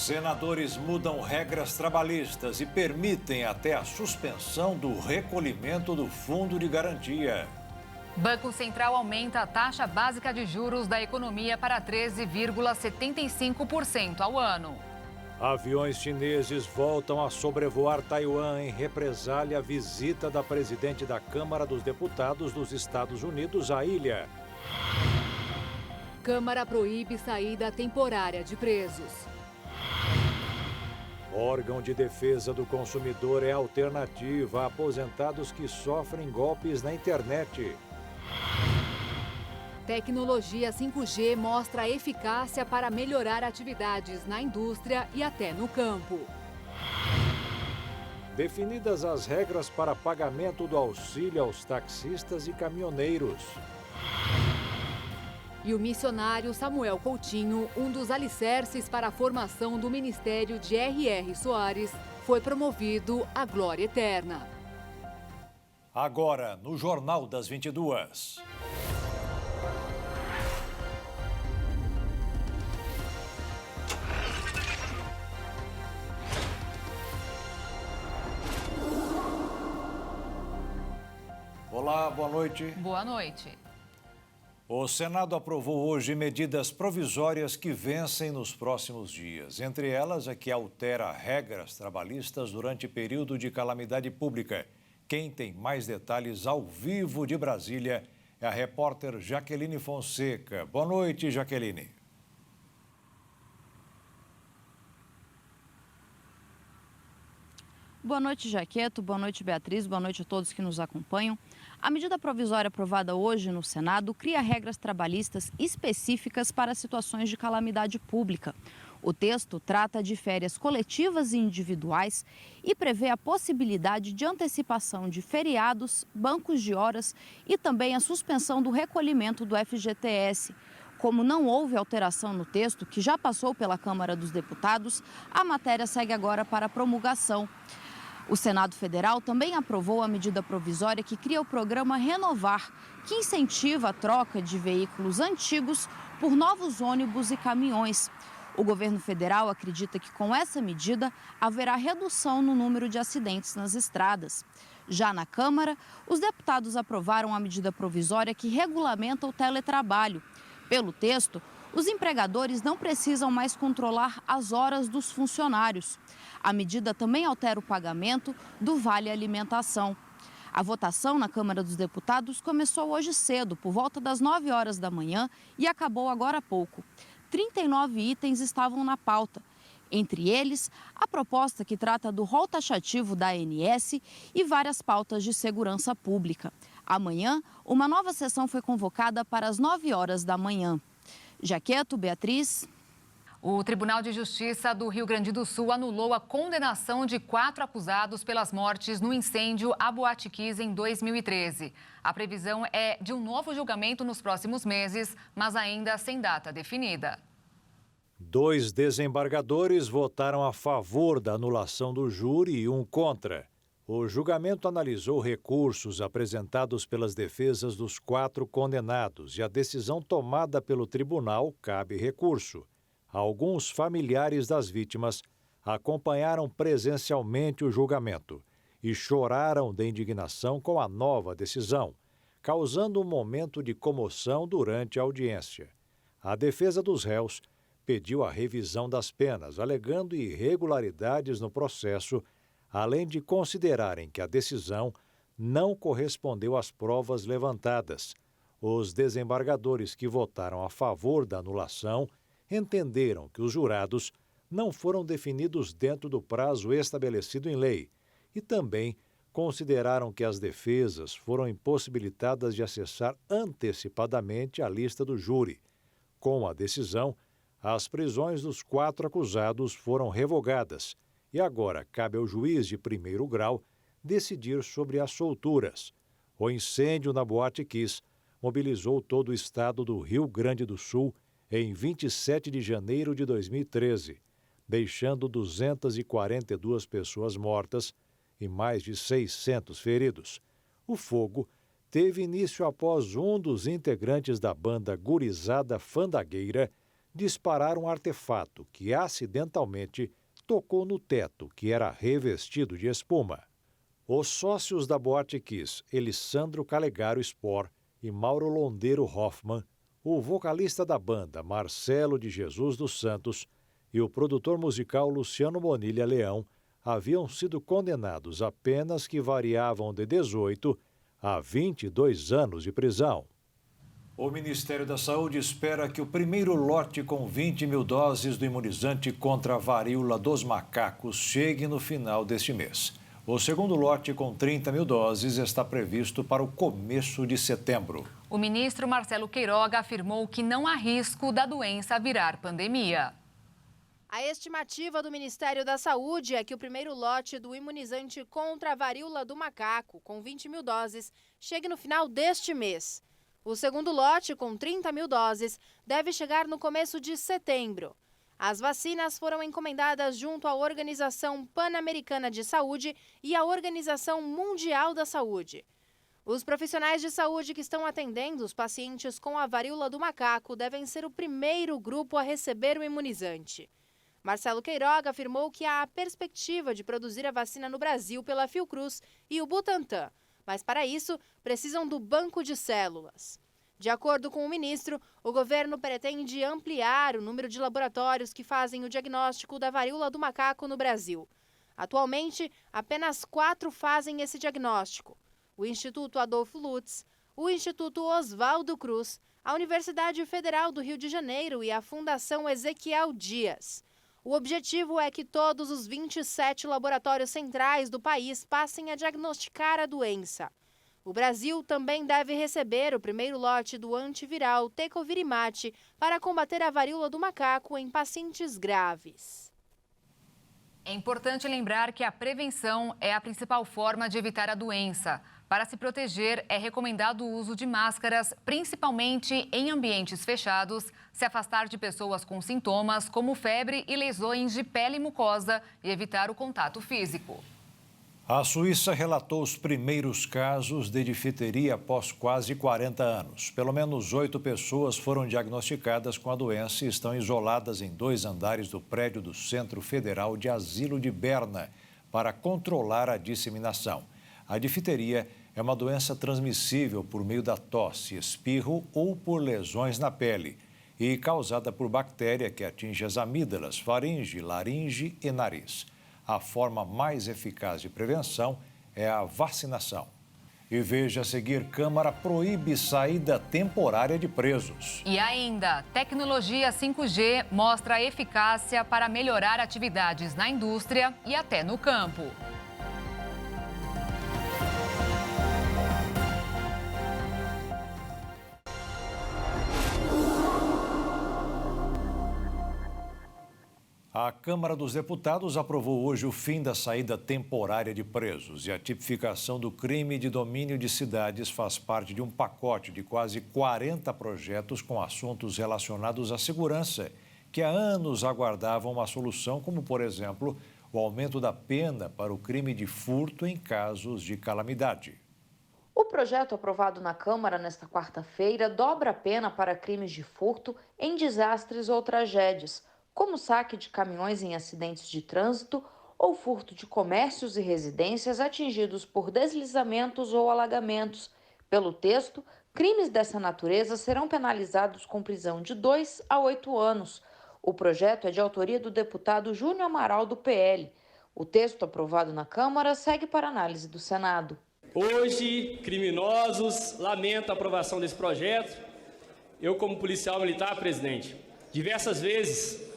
Senadores mudam regras trabalhistas e permitem até a suspensão do recolhimento do Fundo de Garantia. Banco Central aumenta a taxa básica de juros da economia para 13,75% ao ano. Aviões chineses voltam a sobrevoar Taiwan em represália à visita da presidente da Câmara dos Deputados dos Estados Unidos à ilha. Câmara proíbe saída temporária de presos. Órgão de defesa do consumidor é alternativa a aposentados que sofrem golpes na internet. Tecnologia 5G mostra eficácia para melhorar atividades na indústria e até no campo. Definidas as regras para pagamento do auxílio aos taxistas e caminhoneiros. E o missionário Samuel Coutinho, um dos alicerces para a formação do ministério de R.R. Soares, foi promovido à glória eterna. Agora, no Jornal das 22. Olá, boa noite. Boa noite. O Senado aprovou hoje medidas provisórias que vencem nos próximos dias. Entre elas, a que altera regras trabalhistas durante período de calamidade pública. Quem tem mais detalhes ao vivo de Brasília é a repórter Jaqueline Fonseca. Boa noite, Jaqueline. Boa noite, Jaqueto. Boa noite, Beatriz. Boa noite a todos que nos acompanham. A medida provisória aprovada hoje no Senado cria regras trabalhistas específicas para situações de calamidade pública. O texto trata de férias coletivas e individuais e prevê a possibilidade de antecipação de feriados, bancos de horas e também a suspensão do recolhimento do FGTS. Como não houve alteração no texto, que já passou pela Câmara dos Deputados, a matéria segue agora para promulgação. O Senado Federal também aprovou a medida provisória que cria o programa Renovar, que incentiva a troca de veículos antigos por novos ônibus e caminhões. O governo federal acredita que com essa medida haverá redução no número de acidentes nas estradas. Já na Câmara, os deputados aprovaram a medida provisória que regulamenta o teletrabalho. Pelo texto, os empregadores não precisam mais controlar as horas dos funcionários. A medida também altera o pagamento do Vale Alimentação. A votação na Câmara dos Deputados começou hoje cedo, por volta das 9 horas da manhã, e acabou agora há pouco. 39 itens estavam na pauta. Entre eles, a proposta que trata do rol taxativo da ANS e várias pautas de segurança pública. Amanhã, uma nova sessão foi convocada para as 9 horas da manhã. Jaqueto, Beatriz. O Tribunal de Justiça do Rio Grande do Sul anulou a condenação de 4 acusados pelas mortes no incêndio à Boate Kiss em 2013. A previsão é de um novo julgamento nos próximos meses, mas ainda sem data definida. 2 desembargadores votaram a favor da anulação do júri e um contra. O julgamento analisou recursos apresentados pelas defesas dos 4 condenados e a decisão tomada pelo tribunal cabe recurso. Alguns familiares das vítimas acompanharam presencialmente o julgamento e choraram de indignação com a nova decisão, causando um momento de comoção durante a audiência. A defesa dos réus pediu a revisão das penas, alegando irregularidades no processo, além de considerarem que a decisão não correspondeu às provas levantadas. Os desembargadores que votaram a favor da anulação entenderam que os jurados não foram definidos dentro do prazo estabelecido em lei e também consideraram que as defesas foram impossibilitadas de acessar antecipadamente a lista do júri. Com a decisão, as prisões dos 4 acusados foram revogadas e agora cabe ao juiz de primeiro grau decidir sobre as solturas. O incêndio na Boate Kiss mobilizou todo o estado do Rio Grande do Sul em 27 de janeiro de 2013, deixando 242 pessoas mortas e mais de 600 feridos. O fogo teve início após um dos integrantes da banda gurizada fandagueira disparar um artefato que acidentalmente tocou no teto, que era revestido de espuma. Os sócios da Boate Kiss, Elisandro Calegaro Spor e Mauro Londeiro Hoffman, o vocalista da banda, Marcelo de Jesus dos Santos, e o produtor musical Luciano Bonilha Leão, haviam sido condenados a penas que variavam de 18 a 22 anos de prisão. O Ministério da Saúde espera que o primeiro lote com 20 mil doses do imunizante contra a varíola dos macacos chegue no final deste mês. O segundo lote com 30 mil doses está previsto para o começo de setembro. O ministro Marcelo Queiroga afirmou que não há risco da doença virar pandemia. A estimativa do Ministério da Saúde é que o primeiro lote do imunizante contra a varíola do macaco, com 20 mil doses, chegue no final deste mês. O segundo lote, com 30 mil doses, deve chegar no começo de setembro. As vacinas foram encomendadas junto à Organização Pan-Americana de Saúde e à Organização Mundial da Saúde. Os profissionais de saúde que estão atendendo os pacientes com a varíola do macaco devem ser o primeiro grupo a receber o imunizante. Marcelo Queiroga afirmou que há a perspectiva de produzir a vacina no Brasil pela Fiocruz e o Butantan, mas para isso precisam do banco de células. De acordo com o ministro, o governo pretende ampliar o número de laboratórios que fazem o diagnóstico da varíola do macaco no Brasil. Atualmente, apenas 4 fazem esse diagnóstico: o Instituto Adolfo Lutz, o Instituto Oswaldo Cruz, a Universidade Federal do Rio de Janeiro e a Fundação Ezequiel Dias. O objetivo é que todos os 27 laboratórios centrais do país passem a diagnosticar a doença. O Brasil também deve receber o primeiro lote do antiviral Tecovirimat para combater a varíola do macaco em pacientes graves. É importante lembrar que a prevenção é a principal forma de evitar a doença. Para se proteger, é recomendado o uso de máscaras, principalmente em ambientes fechados, se afastar de pessoas com sintomas como febre e lesões de pele e mucosa e evitar o contato físico. A Suíça relatou os primeiros casos de difteria após quase 40 anos. Pelo menos 8 pessoas foram diagnosticadas com a doença e estão isoladas em 2 andares do prédio do Centro Federal de Asilo de Berna para controlar a disseminação. A difteria é uma doença transmissível por meio da tosse, espirro ou por lesões na pele e causada por bactéria que atinge as amígdalas, faringe, laringe e nariz. A forma mais eficaz de prevenção é a vacinação. E veja a seguir: Câmara proíbe saída temporária de presos. E ainda, tecnologia 5G mostra eficácia para melhorar atividades na indústria e até no campo. A Câmara dos Deputados aprovou hoje o fim da saída temporária de presos e a tipificação do crime de domínio de cidades faz parte de um pacote de quase 40 projetos com assuntos relacionados à segurança, que há anos aguardavam uma solução, como, por exemplo, o aumento da pena para o crime de furto em casos de calamidade. O projeto aprovado na Câmara nesta quarta-feira dobra a pena para crimes de furto em desastres ou tragédias, como saque de caminhões em acidentes de trânsito ou furto de comércios e residências atingidos por deslizamentos ou alagamentos. Pelo texto, crimes dessa natureza serão penalizados com prisão de 2 a 8 anos. O projeto é de autoria do deputado Júnior Amaral, do PL. O texto aprovado na Câmara segue para análise do Senado. Hoje, criminosos lamentam a aprovação desse projeto. Eu, como policial militar, presidente, diversas vezes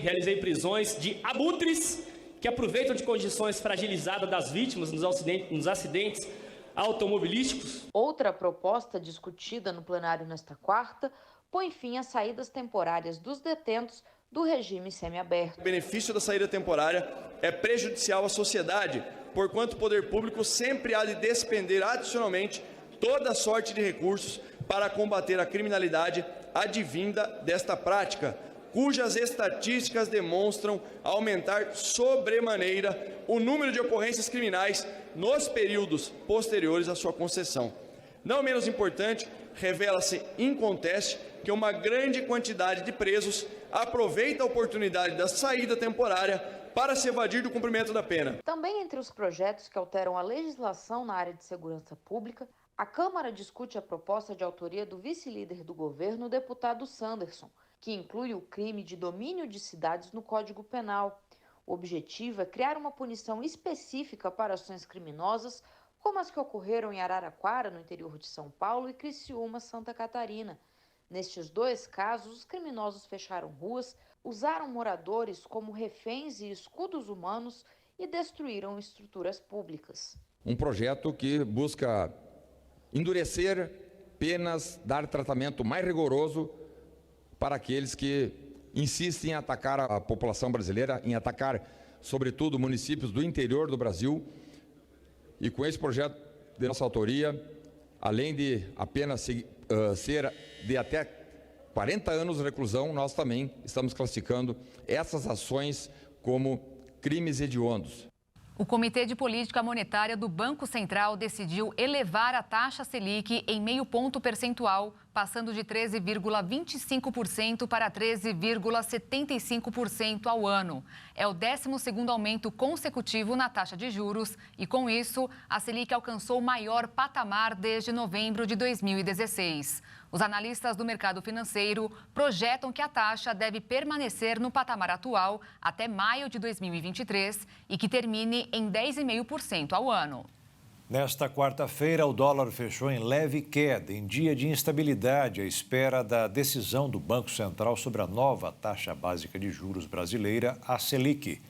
realizei prisões de abutres que aproveitam de condições fragilizadas das vítimas nos acidentes automobilísticos. Outra proposta discutida no plenário nesta quarta põe fim às saídas temporárias dos detentos do regime semiaberto. O benefício da saída temporária é prejudicial à sociedade, porquanto o poder público sempre há de despender adicionalmente toda sorte de recursos para combater a criminalidade advinda desta prática, cujas estatísticas demonstram aumentar sobremaneira o número de ocorrências criminais nos períodos posteriores à sua concessão. Não menos importante, revela-se inconteste que uma grande quantidade de presos aproveita a oportunidade da saída temporária para se evadir do cumprimento da pena. Também entre os projetos que alteram a legislação na área de segurança pública, a Câmara discute a proposta de autoria do vice-líder do governo, o deputado Sanderson, que inclui o crime de domínio de cidades no Código Penal. O objetivo é criar uma punição específica para ações criminosas, como as que ocorreram em Araraquara, no interior de São Paulo, e Criciúma, Santa Catarina. Nestes dois casos, os criminosos fecharam ruas, usaram moradores como reféns e escudos humanos e destruíram estruturas públicas. Um projeto que busca endurecer penas, dar tratamento mais rigoroso para aqueles que insistem em atacar a população brasileira, em atacar, sobretudo, municípios do interior do Brasil. E com esse projeto de nossa autoria, além de a pena ser de até 40 anos de reclusão, nós também estamos classificando essas ações como crimes hediondos. O Comitê de Política Monetária do Banco Central decidiu elevar a taxa Selic em meio ponto percentual, passando de 13,25% para 13,75% ao ano. É o 12º aumento consecutivo na taxa de juros e, com isso, a Selic alcançou o maior patamar desde novembro de 2016. Os analistas do mercado financeiro projetam que a taxa deve permanecer no patamar atual até maio de 2023 e que termine em 10,5% ao ano. Nesta quarta-feira, o dólar fechou em leve queda, em dia de instabilidade, à espera da decisão do Banco Central sobre a nova taxa básica de juros brasileira, a Selic.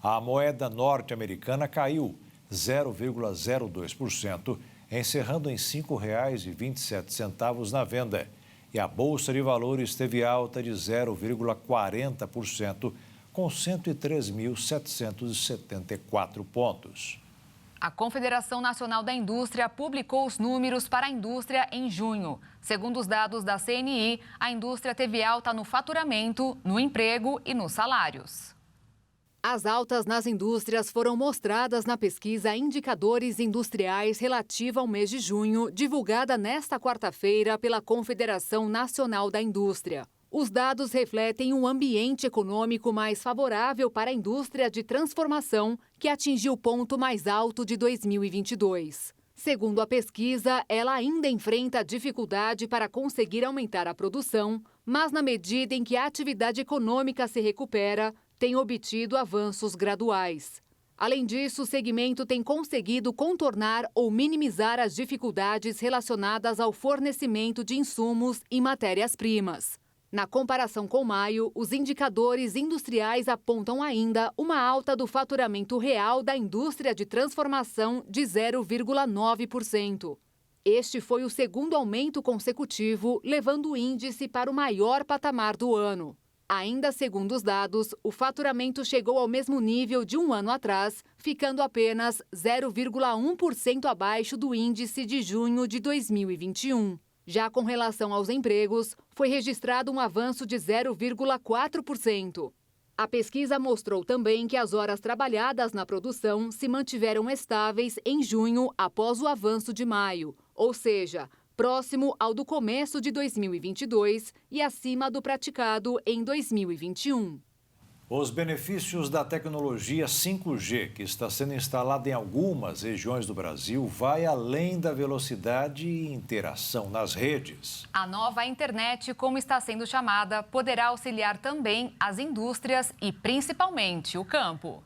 A moeda norte-americana caiu 0,02%, encerrando em R$ 5,27 na venda. E a Bolsa de Valores teve alta de 0,40%, com 103.774 pontos. A Confederação Nacional da Indústria publicou os números para a indústria em junho. Segundo os dados da CNI, a indústria teve alta no faturamento, no emprego e nos salários. As altas nas indústrias foram mostradas na pesquisa Indicadores Industriais relativa ao mês de junho, divulgada nesta quarta-feira pela Confederação Nacional da Indústria. Os dados refletem um ambiente econômico mais favorável para a indústria de transformação, que atingiu o ponto mais alto de 2022. Segundo a pesquisa, ela ainda enfrenta dificuldade para conseguir aumentar a produção, mas na medida em que a atividade econômica se recupera, tem obtido avanços graduais. Além disso, o segmento tem conseguido contornar ou minimizar as dificuldades relacionadas ao fornecimento de insumos e matérias-primas. Na comparação com maio, os indicadores industriais apontam ainda uma alta do faturamento real da indústria de transformação de 0,9%. Este foi o segundo aumento consecutivo, levando o índice para o maior patamar do ano. Ainda segundo os dados, o faturamento chegou ao mesmo nível de um ano atrás, ficando apenas 0,1% abaixo do índice de junho de 2021. Já com relação aos empregos, foi registrado um avanço de 0,4%. A pesquisa mostrou também que as horas trabalhadas na produção se mantiveram estáveis em junho após o avanço de maio, ou seja, próximo ao do começo de 2022 e acima do praticado em 2021. Os benefícios da tecnologia 5G, que está sendo instalada em algumas regiões do Brasil, vai além da velocidade e interação nas redes. A nova internet, como está sendo chamada, poderá auxiliar também as indústrias e, principalmente, o campo.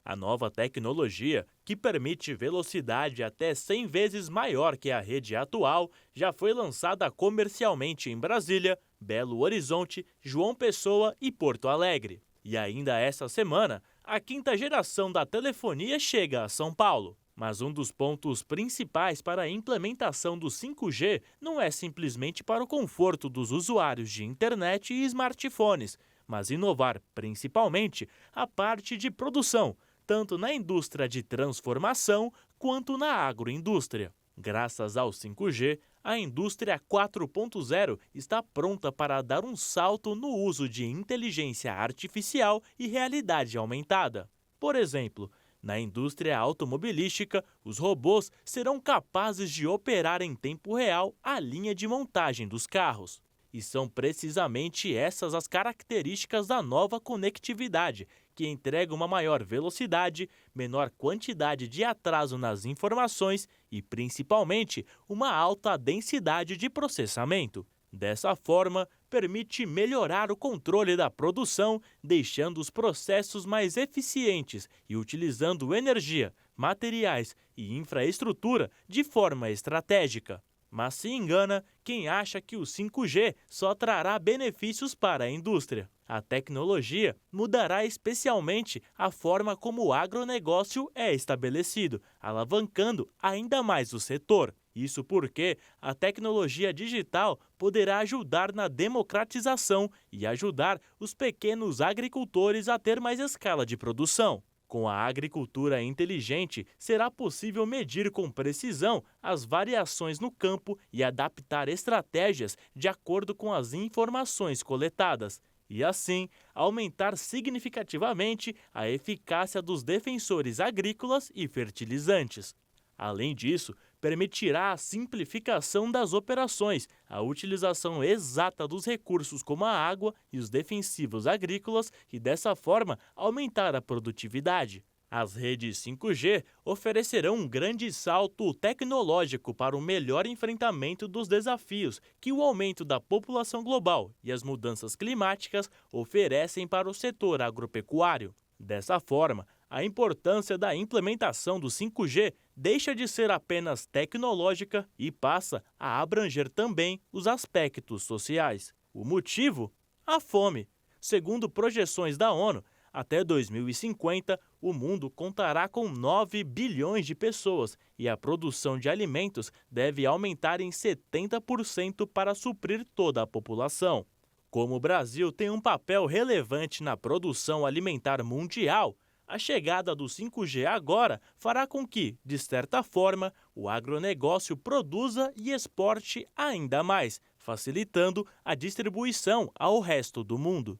A nova tecnologia, que permite velocidade até 100 vezes maior que a rede atual, já foi lançada comercialmente em Brasília, Belo Horizonte, João Pessoa e Porto Alegre. E ainda essa semana, a 5ª geração da telefonia chega a São Paulo. Mas um dos pontos principais para a implementação do 5G não é simplesmente para o conforto dos usuários de internet e smartphones, mas inovar principalmente a parte de produção, tanto na indústria de transformação quanto na agroindústria. Graças ao 5G, a indústria 4.0 está pronta para dar um salto no uso de inteligência artificial e realidade aumentada. Por exemplo, na indústria automobilística, os robôs serão capazes de operar em tempo real a linha de montagem dos carros. E são precisamente essas as características da nova conectividade, que entrega uma maior velocidade, menor quantidade de atraso nas informações e, principalmente, uma alta densidade de processamento. Dessa forma, permite melhorar o controle da produção, deixando os processos mais eficientes e utilizando energia, materiais e infraestrutura de forma estratégica. Mas se engana quem acha que o 5G só trará benefícios para a indústria. A tecnologia mudará especialmente a forma como o agronegócio é estabelecido, alavancando ainda mais o setor. Isso porque a tecnologia digital poderá ajudar na democratização e ajudar os pequenos agricultores a ter mais escala de produção. Com a agricultura inteligente, será possível medir com precisão as variações no campo e adaptar estratégias de acordo com as informações coletadas. E assim, aumentar significativamente a eficácia dos defensores agrícolas e fertilizantes. Além disso, permitirá a simplificação das operações, a utilização exata dos recursos como a água e os defensivos agrícolas e, dessa forma, aumentar a produtividade. As redes 5G oferecerão um grande salto tecnológico para o melhor enfrentamento dos desafios que o aumento da população global e as mudanças climáticas oferecem para o setor agropecuário. Dessa forma, a importância da implementação do 5G deixa de ser apenas tecnológica e passa a abranger também os aspectos sociais. O motivo? A fome. Segundo projeções da ONU, até 2050, o mundo contará com 9 bilhões de pessoas e a produção de alimentos deve aumentar em 70% para suprir toda a população. Como o Brasil tem um papel relevante na produção alimentar mundial, a chegada do 5G agora fará com que, de certa forma, o agronegócio produza e exporte ainda mais, facilitando a distribuição ao resto do mundo.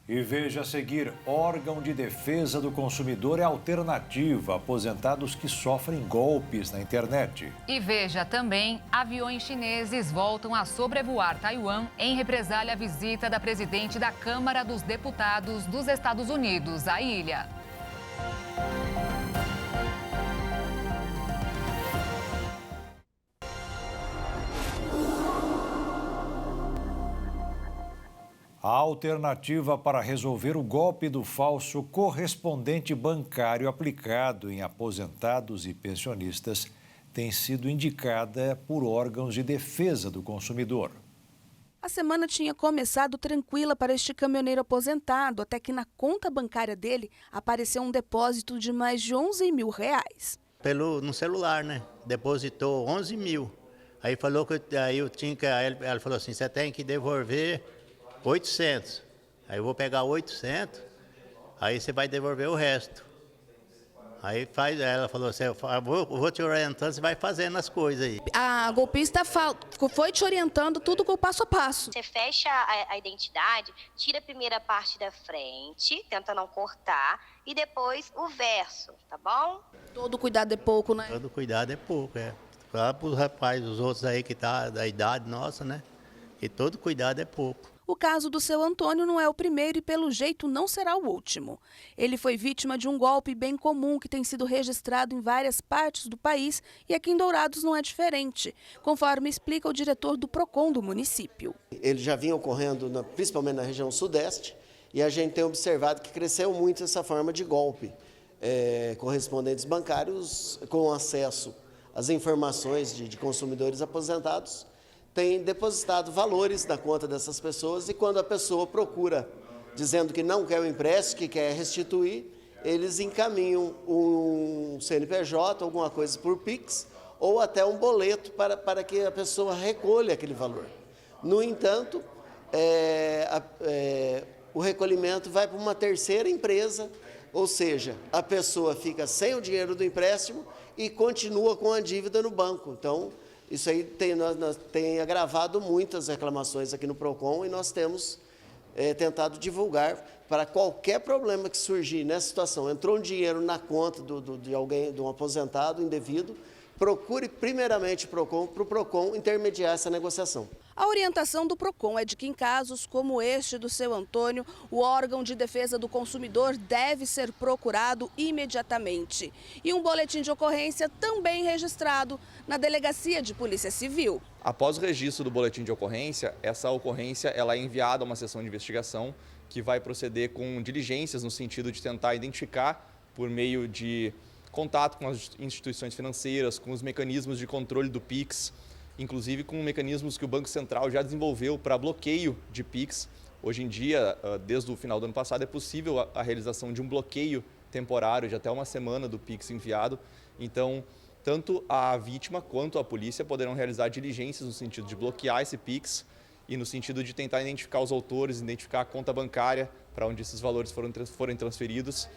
E veja a seguir, órgão de defesa do consumidor é alternativa a aposentados que sofrem golpes na internet. E veja também, aviões chineses voltam a sobrevoar Taiwan em represália à visita da presidente da Câmara dos Deputados dos Estados Unidos à ilha. A alternativa para resolver o golpe do falso correspondente bancário aplicado em aposentados e pensionistas tem sido indicada por órgãos de defesa do consumidor. A semana tinha começado tranquila para este caminhoneiro aposentado, até que na conta bancária dele apareceu um depósito de mais de 11 mil reais. No celular, né? Depositou 11 mil. Aí falou que ela falou assim, você tem que devolver 800. Aí eu vou pegar 800, aí você vai devolver o resto. Aí ela falou assim, eu vou te orientando, você vai fazendo as coisas aí. A golpista foi te orientando tudo com o passo a passo. Você fecha a identidade, tira a primeira parte da frente, tenta não cortar, e depois o verso, tá bom? Todo cuidado é pouco, né? Todo cuidado é pouco, é. Claro para os rapazes, os outros aí que tá da idade nossa, né? E todo cuidado é pouco. O caso do seu Antônio não é o primeiro e, pelo jeito, não será o último. Ele foi vítima de um golpe bem comum que tem sido registrado em várias partes do país e aqui em Dourados não é diferente, conforme explica o diretor do PROCON do município. Ele já vinha ocorrendo principalmente na região sudeste e a gente tem observado que cresceu muito essa forma de golpe. Correspondentes bancários com acesso às informações de consumidores aposentados tem depositado valores na conta dessas pessoas e quando a pessoa procura dizendo que não quer o empréstimo, que quer restituir, eles encaminham um CNPJ, alguma coisa por Pix ou até um boleto para que a pessoa recolha aquele valor. No entanto, o recolhimento vai para uma terceira empresa, ou seja, a pessoa fica sem o dinheiro do empréstimo e continua com a dívida no banco. Então, isso aí tem agravado muitas reclamações aqui no PROCON e nós temos tentado divulgar para qualquer problema que surgir nessa situação. Entrou um dinheiro na conta de alguém, de um aposentado indevido, procure primeiramente o PROCON, para o PROCON intermediar essa negociação. A orientação do PROCON é de que em casos como este do seu Antônio, o órgão de defesa do consumidor deve ser procurado imediatamente. E um boletim de ocorrência também registrado na Delegacia de Polícia Civil. Após o registro do boletim de ocorrência, essa ocorrência ela é enviada a uma seção de investigação que vai proceder com diligências no sentido de tentar identificar, por meio de contato com as instituições financeiras, com os mecanismos de controle do PIX, inclusive com mecanismos que o Banco Central já desenvolveu para bloqueio de PIX. Hoje em dia, desde o final do ano passado, é possível a realização de um bloqueio temporário de até uma semana do PIX enviado. Então, tanto a vítima quanto a polícia poderão realizar diligências no sentido de bloquear esse PIX e no sentido de tentar identificar os autores, identificar a conta bancária para onde esses valores forem transferidos,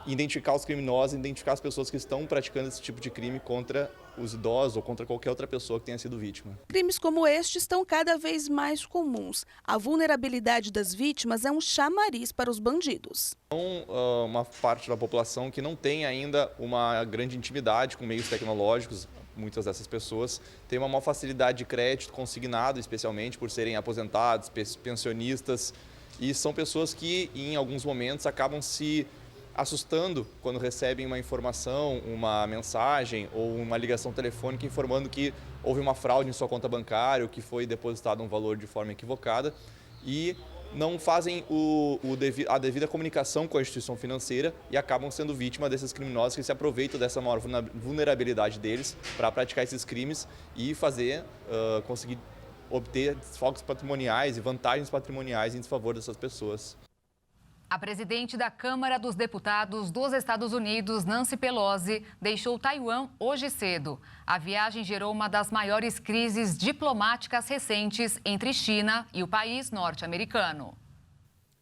identificar os criminosos, identificar as pessoas que estão praticando esse tipo de crime contra os idosos ou contra qualquer outra pessoa que tenha sido vítima. Crimes como este estão cada vez mais comuns. A vulnerabilidade das vítimas é um chamariz para os bandidos. Uma parte da população que não tem ainda uma grande intimidade com meios tecnológicos, muitas dessas pessoas têm uma maior facilidade de crédito consignado, especialmente por serem aposentados, pensionistas, e são pessoas que em alguns momentos acabam se assustando quando recebem uma informação, uma mensagem ou uma ligação telefônica informando que houve uma fraude em sua conta bancária ou que foi depositado um valor de forma equivocada e não fazem a devida comunicação com a instituição financeira e acabam sendo vítima desses criminosos que se aproveitam dessa maior vulnerabilidade deles para praticar esses crimes e conseguir obter desfalques patrimoniais e vantagens patrimoniais em desfavor dessas pessoas. A presidente da Câmara dos Deputados dos Estados Unidos, Nancy Pelosi, deixou Taiwan hoje cedo. A viagem gerou uma das maiores crises diplomáticas recentes entre China e o país norte-americano.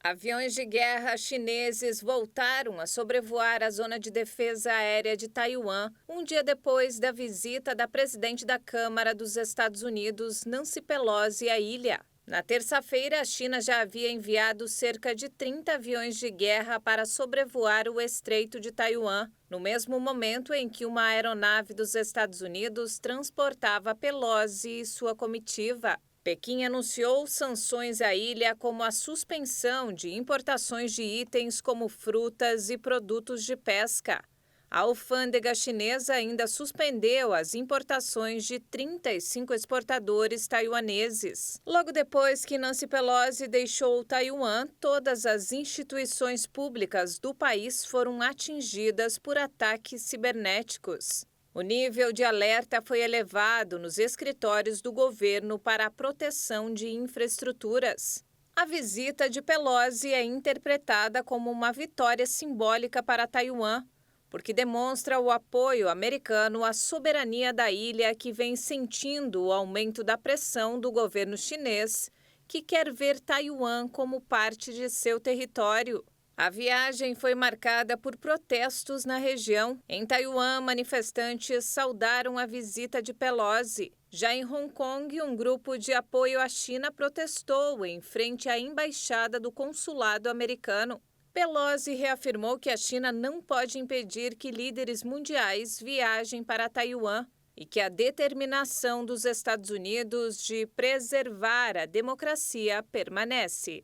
Aviões de guerra chineses voltaram a sobrevoar a zona de defesa aérea de Taiwan, um dia depois da visita da presidente da Câmara dos Estados Unidos, Nancy Pelosi, à ilha. Na terça-feira, a China já havia enviado cerca de 30 aviões de guerra para sobrevoar o Estreito de Taiwan, no mesmo momento em que uma aeronave dos Estados Unidos transportava Pelosi e sua comitiva. Pequim anunciou sanções à ilha, como a suspensão de importações de itens como frutas e produtos de pesca. A alfândega chinesa ainda suspendeu as importações de 35 exportadores taiwaneses. Logo depois que Nancy Pelosi deixou Taiwan, todas as instituições públicas do país foram atingidas por ataques cibernéticos. O nível de alerta foi elevado nos escritórios do governo para a proteção de infraestruturas. A visita de Pelosi é interpretada como uma vitória simbólica para Taiwan, porque demonstra o apoio americano à soberania da ilha, que vem sentindo o aumento da pressão do governo chinês, que quer ver Taiwan como parte de seu território. A viagem foi marcada por protestos na região. Em Taiwan, manifestantes saudaram a visita de Pelosi. Já em Hong Kong, um grupo de apoio à China protestou em frente à embaixada do consulado americano. Pelosi reafirmou que a China não pode impedir que líderes mundiais viajem para Taiwan e que a determinação dos Estados Unidos de preservar a democracia permanece.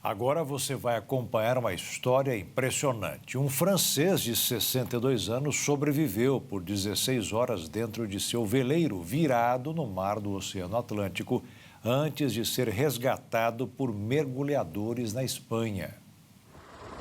Agora você vai acompanhar uma história impressionante. Um francês de 62 anos sobreviveu por 16 horas dentro de seu veleiro virado no mar do Oceano Atlântico antes de ser resgatado por mergulhadores na Espanha.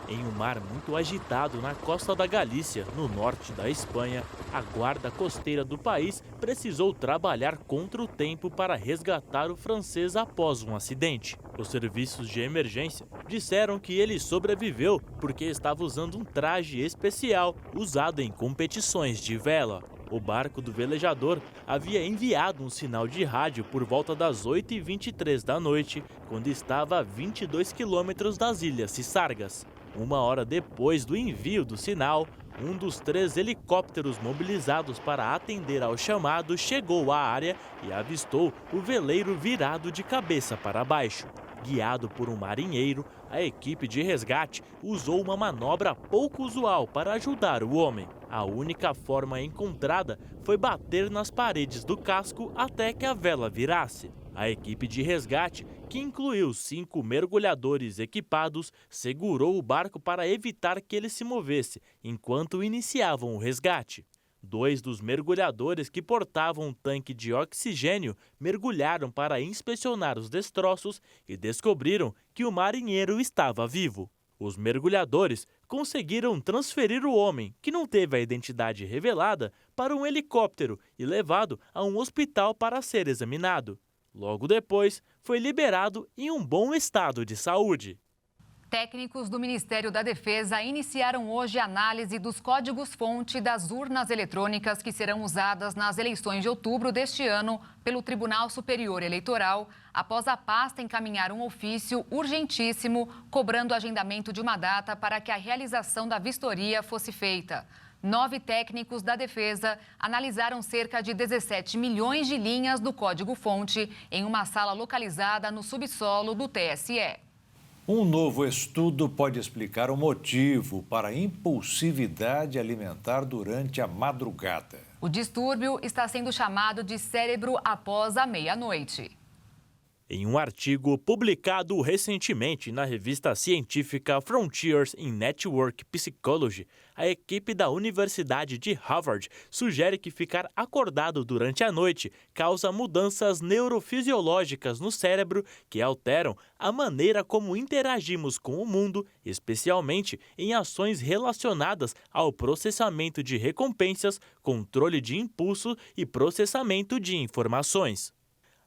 Em um mar muito agitado na costa da Galícia, no norte da Espanha, a guarda costeira do país precisou trabalhar contra o tempo para resgatar o francês após um acidente. Os serviços de emergência disseram que ele sobreviveu porque estava usando um traje especial usado em competições de vela. O barco do velejador havia enviado um sinal de rádio por volta das 8h23 da noite, quando estava a 22 quilômetros das Ilhas Sisargas. Uma hora depois do envio do sinal, um dos 3 helicópteros mobilizados para atender ao chamado chegou à área e avistou o veleiro virado de cabeça para baixo. Guiado por um marinheiro, a equipe de resgate usou uma manobra pouco usual para ajudar o homem. A única forma encontrada foi bater nas paredes do casco até que a vela virasse. A equipe de resgate, que incluiu 5 mergulhadores equipados, segurou o barco para evitar que ele se movesse enquanto iniciavam o resgate. 2 dos mergulhadores que portavam um tanque de oxigênio mergulharam para inspecionar os destroços e descobriram que o marinheiro estava vivo. Os mergulhadores conseguiram transferir o homem, que não teve a identidade revelada, para um helicóptero e levado a um hospital para ser examinado. Logo depois, foi liberado em um bom estado de saúde. Técnicos do Ministério da Defesa iniciaram hoje a análise dos códigos-fonte das urnas eletrônicas que serão usadas nas eleições de outubro deste ano pelo Tribunal Superior Eleitoral, após a pasta encaminhar um ofício urgentíssimo cobrando o agendamento de uma data para que a realização da vistoria fosse feita. 9 técnicos da Defesa analisaram cerca de 17 milhões de linhas do código-fonte em uma sala localizada no subsolo do TSE. Um novo estudo pode explicar o motivo para a impulsividade alimentar durante a madrugada. O distúrbio está sendo chamado de cérebro após a meia-noite. Em um artigo publicado recentemente na revista científica Frontiers in Network Psychology, a equipe da Universidade de Harvard sugere que ficar acordado durante a noite causa mudanças neurofisiológicas no cérebro que alteram a maneira como interagimos com o mundo, especialmente em ações relacionadas ao processamento de recompensas, controle de impulso e processamento de informações.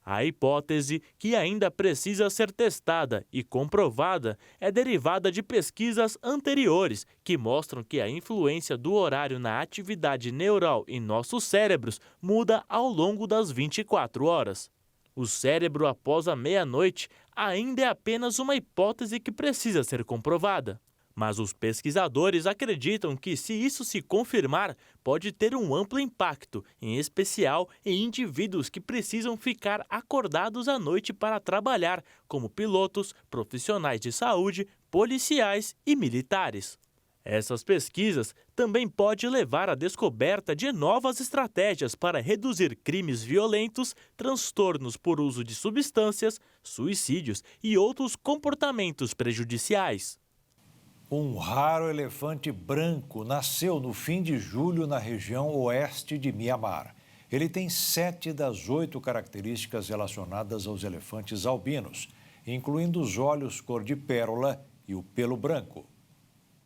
A hipótese, que ainda precisa ser testada e comprovada, é derivada de pesquisas anteriores que mostram que a influência do horário na atividade neural em nossos cérebros muda ao longo das 24 horas. O cérebro após a meia-noite ainda é apenas uma hipótese que precisa ser comprovada. Mas os pesquisadores acreditam que, se isso se confirmar, pode ter um amplo impacto, em especial em indivíduos que precisam ficar acordados à noite para trabalhar, como pilotos, profissionais de saúde, policiais e militares. Essas pesquisas também podem levar à descoberta de novas estratégias para reduzir crimes violentos, transtornos por uso de substâncias, suicídios e outros comportamentos prejudiciais. Um raro elefante branco nasceu no fim de julho na região oeste de Mianmar. Ele tem 7 das 8 características relacionadas aos elefantes albinos, incluindo os olhos cor de pérola e o pelo branco.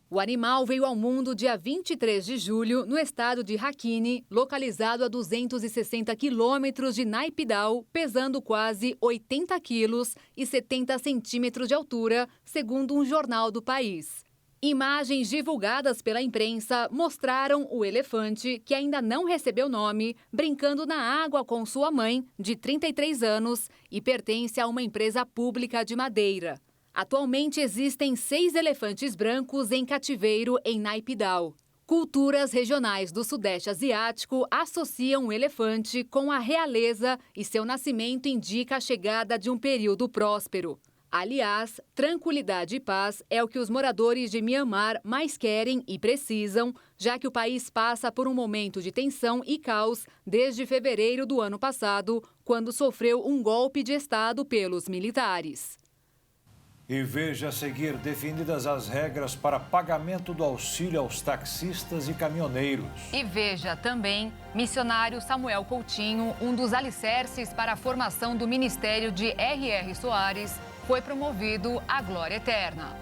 O animal veio ao mundo dia 23 de julho no estado de Rakhine, localizado a 260 quilômetros de Naypyidaw, pesando quase 80 quilos e 70 centímetros de altura, segundo um jornal do país. Imagens divulgadas pela imprensa mostraram o elefante, que ainda não recebeu nome, brincando na água com sua mãe, de 33 anos, e pertence a uma empresa pública de Madeira. Atualmente existem 6 elefantes brancos em cativeiro em Naypyidaw. Culturas regionais do Sudeste Asiático associam o elefante com a realeza e seu nascimento indica a chegada de um período próspero. Aliás, tranquilidade e paz é o que os moradores de Mianmar mais querem e precisam, já que o país passa por um momento de tensão e caos desde fevereiro do ano passado, quando sofreu um golpe de Estado pelos militares. E veja a seguir definidas as regras para pagamento do auxílio aos taxistas e caminhoneiros. E veja também, missionário Samuel Coutinho, um dos alicerces para a formação do Ministério de R.R. Soares, foi promovido à glória eterna.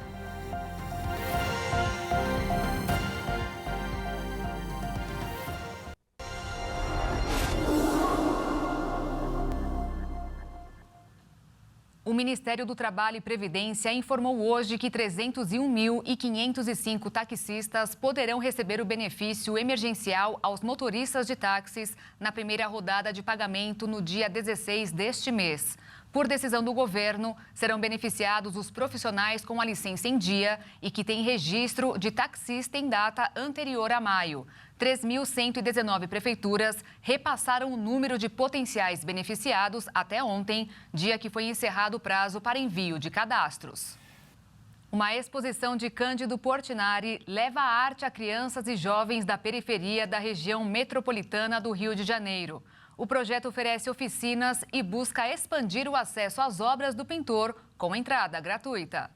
O Ministério do Trabalho e Previdência informou hoje que 301.505 taxistas poderão receber o benefício emergencial aos motoristas de táxis na primeira rodada de pagamento no dia 16 deste mês. Por decisão do governo, serão beneficiados os profissionais com a licença em dia e que têm registro de taxista em data anterior a maio. 3.119 prefeituras repassaram o número de potenciais beneficiados até ontem, dia que foi encerrado o prazo para envio de cadastros. Uma exposição de Cândido Portinari leva a arte a crianças e jovens da periferia da região metropolitana do Rio de Janeiro. O projeto oferece oficinas e busca expandir o acesso às obras do pintor com entrada gratuita.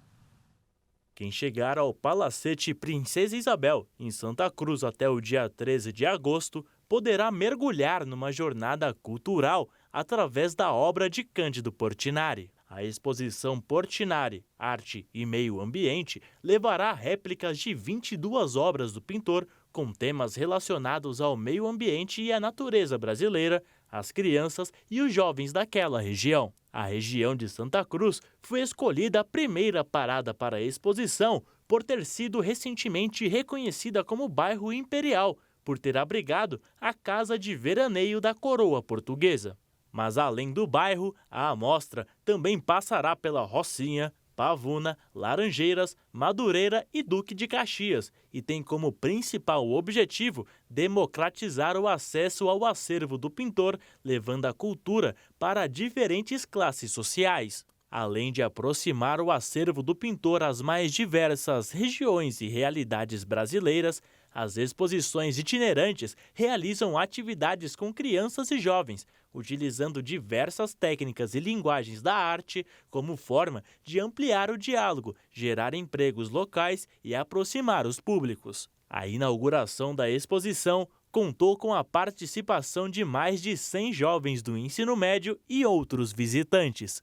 Quem chegar ao Palacete Princesa Isabel, em Santa Cruz, até o dia 13 de agosto, poderá mergulhar numa jornada cultural através da obra de Cândido Portinari. A exposição Portinari, Arte e Meio Ambiente levará réplicas de 22 obras do pintor com temas relacionados ao meio ambiente e à natureza brasileira, as crianças e os jovens daquela região. A região de Santa Cruz foi escolhida a primeira parada para a exposição por ter sido recentemente reconhecida como bairro imperial, por ter abrigado a Casa de Veraneio da Coroa Portuguesa. Mas além do bairro, a amostra também passará pela Rocinha, Pavuna, Laranjeiras, Madureira e Duque de Caxias e tem como principal objetivo democratizar o acesso ao acervo do pintor, levando a cultura para diferentes classes sociais. Além de aproximar o acervo do pintor às mais diversas regiões e realidades brasileiras, as exposições itinerantes realizam atividades com crianças e jovens, utilizando diversas técnicas e linguagens da arte como forma de ampliar o diálogo, gerar empregos locais e aproximar os públicos. A inauguração da exposição contou com a participação de mais de 100 jovens do ensino médio e outros visitantes.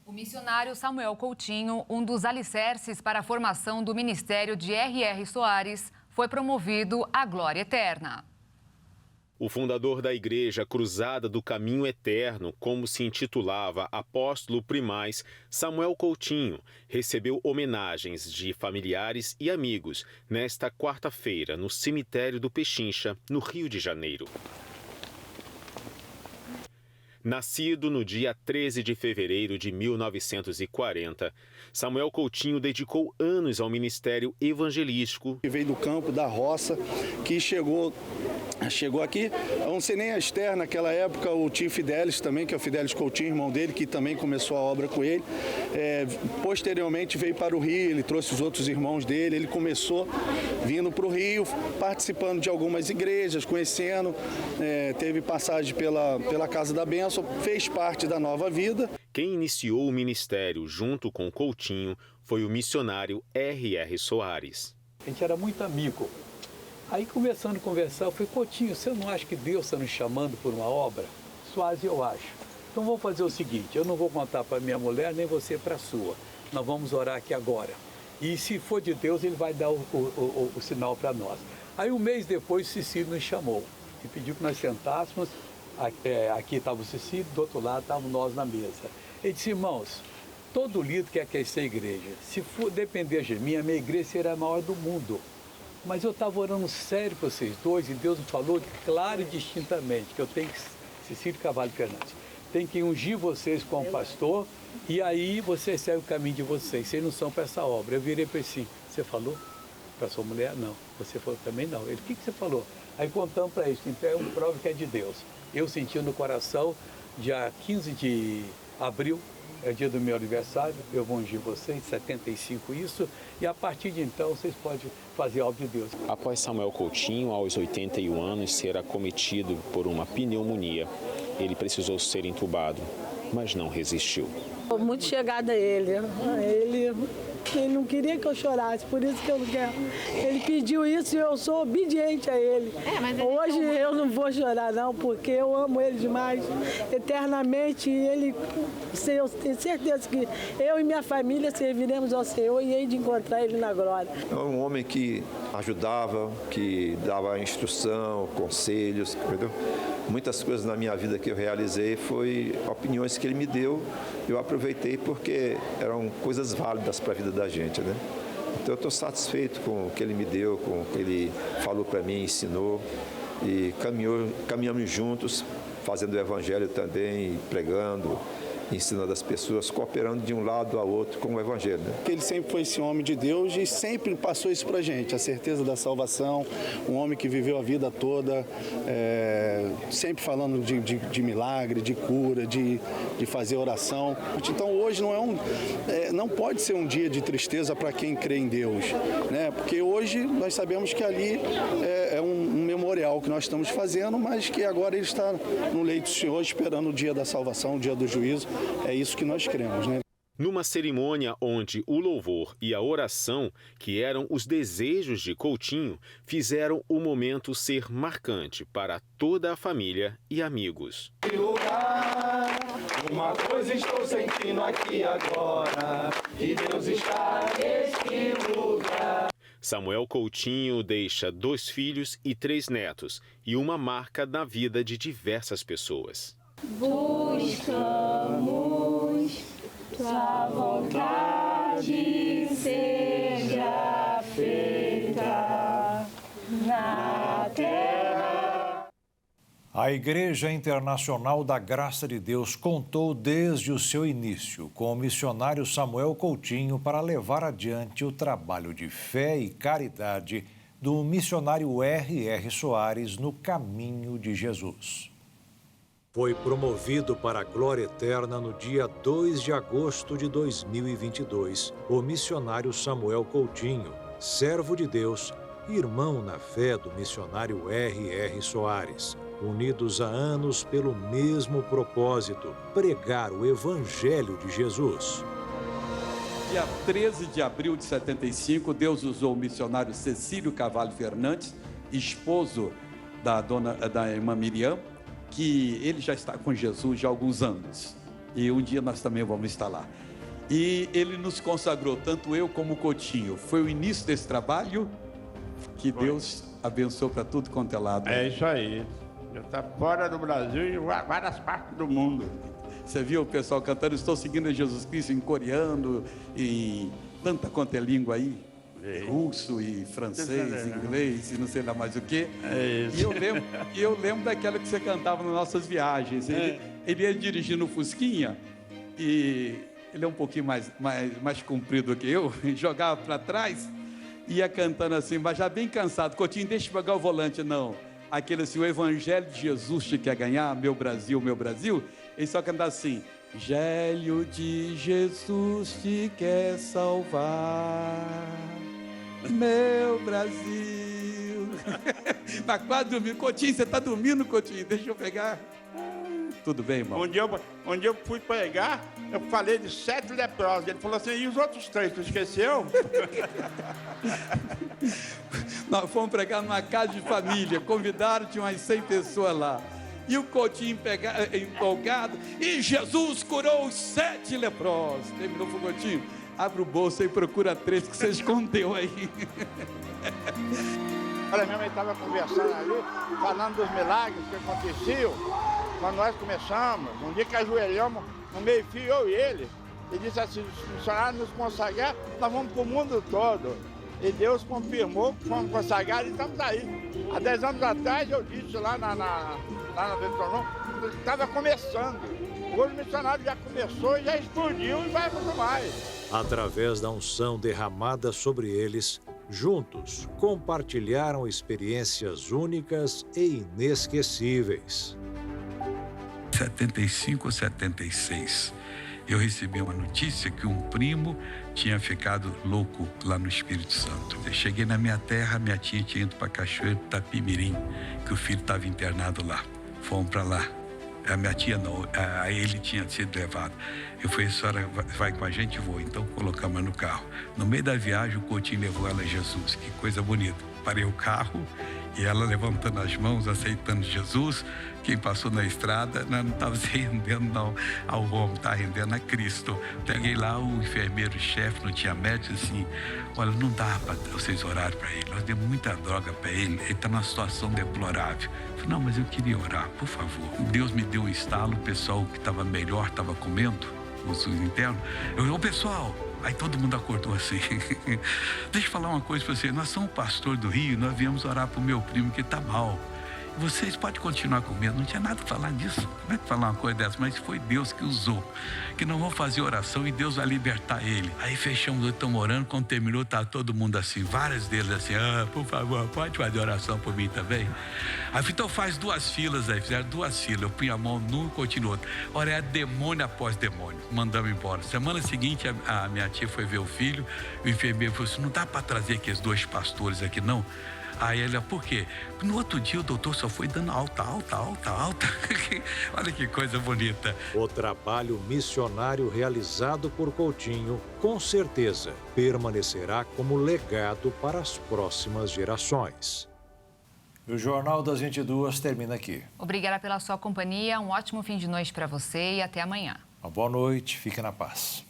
O missionário Samuel Coutinho, um dos alicerces para a formação do Ministério de R.R. Soares, foi promovido à glória eterna. O fundador da Igreja Cruzada do Caminho Eterno, como se intitulava apóstolo primaz, Samuel Coutinho, recebeu homenagens de familiares e amigos nesta quarta-feira no cemitério do Pechincha, no Rio de Janeiro. Nascido no dia 13 de fevereiro de 1940, Samuel Coutinho dedicou anos ao ministério evangelístico. Veio do campo, da roça, que chegou aqui, eu não sei nem a Esther, naquela época o tio Fidelis também, que é o Fidelis Coutinho, irmão dele, que também começou a obra com ele. Posteriormente veio para o Rio, ele trouxe os outros irmãos dele, ele começou vindo para o Rio, participando de algumas igrejas, conhecendo, teve passagem pela Casa da Bênção, fez parte da Nova Vida. Quem iniciou o ministério junto com Coutinho foi o missionário R.R. Soares. A gente era muito amigo. Aí começando a conversar, eu falei, Coutinho, você não acha que Deus está nos chamando por uma obra? Soares, eu acho. Então vamos fazer o seguinte, eu não vou contar para minha mulher, nem você para a sua. Nós vamos orar aqui agora. E se for de Deus, ele vai dar o sinal para nós. Aí um mês depois, o Cecílio nos chamou e pediu que nós sentássemos. Aqui estava o Cecílio, do outro lado estávamos nós na mesa. Ele disse, irmãos, todo líder quer crescer a igreja. Se for depender de mim, a minha igreja será a maior do mundo. Mas eu estava orando sério para vocês dois e Deus me falou claro e distintamente que eu tenho que, Cecílio Carvalho Fernandes, tenho que ungir vocês como pastor e aí vocês seguem o caminho de vocês. Vocês não são para essa obra. Eu virei para ele assim, você falou para sua mulher? Não. Você falou também? Não. Ele, o que você falou? Aí contamos para ele, então é uma prova que é de Deus. Eu senti no coração, dia 15 de abril, é o dia do meu aniversário, eu vou ungir vocês, 75 isso, e a partir de então vocês podem fazer a obra de Deus. Após Samuel Coutinho, aos 81 anos, ser acometido por uma pneumonia, ele precisou ser entubado, mas não resistiu. Muito chegada a ele. Ele não queria que eu chorasse, por isso que eu não quero. Ele pediu isso e eu sou obediente a ele. Hoje eu não vou chorar não, porque eu amo ele demais, eternamente. E eu tenho certeza que eu e minha família serviremos ao Senhor e hei de encontrar ele na glória. É um homem que ajudava, que dava instrução, conselhos, entendeu? Muitas coisas na minha vida que eu realizei foi opiniões que ele me deu, eu aproveitei porque eram coisas válidas para a vida da gente, né? Então eu estou satisfeito com o que ele me deu, com o que ele falou para mim, ensinou e caminhamos juntos, fazendo o evangelho também, pregando ensinando as pessoas, cooperando de um lado ao outro com o Evangelho. Né? Ele sempre foi esse homem de Deus e sempre passou isso para a gente, a certeza da salvação, um homem que viveu a vida toda, sempre falando de milagre, de cura, de fazer oração. Então hoje não pode ser um dia de tristeza para quem crê em Deus, né? Porque hoje nós sabemos que ali é um memorial que nós estamos fazendo, mas que agora ele está no leito do Senhor esperando o dia da salvação, o dia do juízo. É isso que nós cremos, né? Numa cerimônia onde o louvor e a oração, que eram os desejos de Coutinho, fizeram o momento ser marcante para toda a família e amigos. Uma coisa estou sentindo aqui agora, que Deus está neste lugar. Samuel Coutinho deixa 2 filhos e 3 netos e uma marca na vida de diversas pessoas. Buscamos tua vontade seja feita na terra. A Igreja Internacional da Graça de Deus contou desde o seu início com o missionário Samuel Coutinho para levar adiante o trabalho de fé e caridade do missionário R.R. Soares no caminho de Jesus. Foi promovido para a glória eterna no dia 2 de agosto de 2022, o missionário Samuel Coutinho, servo de Deus, irmão na fé do missionário R.R. Soares, unidos há anos pelo mesmo propósito, pregar o Evangelho de Jesus. Dia 13 de abril de 75, Deus usou o missionário Cecílio Carvalho Fernandes, esposo da irmã Miriam, que ele já está com Jesus já há alguns anos. E um dia nós também vamos estar lá. E ele nos consagrou, tanto eu como o Coutinho. Foi o início desse trabalho que Deus abençoou para tudo quanto é lado. É isso aí. Já está fora do Brasil e várias partes do mundo. Você viu o pessoal cantando, estou seguindo Jesus Cristo em coreano, e tanta quanto é língua aí. Russo e francês, inglês e não sei lá mais o que. E eu lembro daquela que você cantava nas nossas viagens. Ele ia dirigindo o Fusquinha e ele é um pouquinho mais comprido que eu, jogava para trás, ia cantando assim, mas já bem cansado. Coutinho, deixa eu pegar o volante. Não, aquele assim, o Evangelho de Jesus te quer ganhar, meu Brasil, meu Brasil. Ele só cantava assim, Evangelho de Jesus te quer salvar, meu Brasil. Tá quase dormindo. Coutinho, você tá dormindo, Coutinho? Deixa eu pegar. Tudo bem, irmão? Um dia eu fui pregar, eu falei de 7 leprosos. Ele falou assim, e os outros 3, tu esqueceu? Nós fomos pregar numa casa de família, convidaram, tinha umas 100 pessoas lá. E o Coutinho empolgado, e Jesus curou os 7 leprosos. Terminou o Coutinho. Abre o bolso e procura 3 que você escondeu aí. Olha, minha mãe estava conversando ali, falando dos milagres que aconteciam. Quando nós começamos, um dia que ajoelhamos no meio-fio, eu e ele, e disse assim, os missionários nos consagrar, nós vamos para o mundo todo. E Deus confirmou que fomos consagrados e estamos aí. Há 10 anos atrás eu disse lá na Vetronão, estava começando. Hoje o missionário já começou, já explodiu e vai muito mais. Através da unção derramada sobre eles, juntos compartilharam experiências únicas e inesquecíveis. 75 ou 76, eu recebi uma notícia que um primo tinha ficado louco lá no Espírito Santo. Eu cheguei na minha terra, minha tia tinha ido para Cachoeiro do Tapimirim, que o filho estava internado lá. Fomos para lá. A minha tia não, a ele tinha sido levado. Eu falei, a senhora vai com a gente? Vou. Então colocamos no carro. No meio da viagem, o Coutinho levou ela a Jesus. Que coisa bonita. Parei o carro e ela levantando as mãos, aceitando Jesus. Quem passou na estrada não estava se rendendo não ao homem, estava rendendo a Cristo. Peguei lá o enfermeiro-chefe, não tinha médico, assim, olha, não dá para vocês orarem para ele, nós demos muita droga para ele está numa situação deplorável. Eu falei, não, mas eu queria orar, por favor. Deus me deu um estalo, o pessoal que estava melhor, estava comendo, os internos. Eu, pessoal, aí todo mundo acordou assim. Deixa eu falar uma coisa para você, nós somos pastor do Rio, nós viemos orar para o meu primo que está mal. vocês podem continuar com medo, não tinha nada que falar disso. Como é que falar uma coisa dessa? Mas foi Deus que usou. Que não vão fazer oração e Deus vai libertar ele. Aí fechamos, estamos orando, quando terminou, tá todo mundo assim, vários deles assim, por favor, pode fazer oração por mim também? Aí então faz 2 filas aí, fizeram 2 filas, eu punha a mão num e continuou. Ora, é demônio após demônio, mandamos embora. Semana seguinte, a minha tia foi ver o filho, o enfermeiro falou assim, não dá para trazer aqueles 2 pastores aqui não? Aí ele, por quê? No outro dia o doutor só foi dando alta. Olha que coisa bonita. O trabalho missionário realizado por Coutinho, com certeza, permanecerá como legado para as próximas gerações. O Jornal das 22 termina aqui. Obrigada pela sua companhia, um ótimo fim de noite para você e até amanhã. Uma boa noite, fique na paz.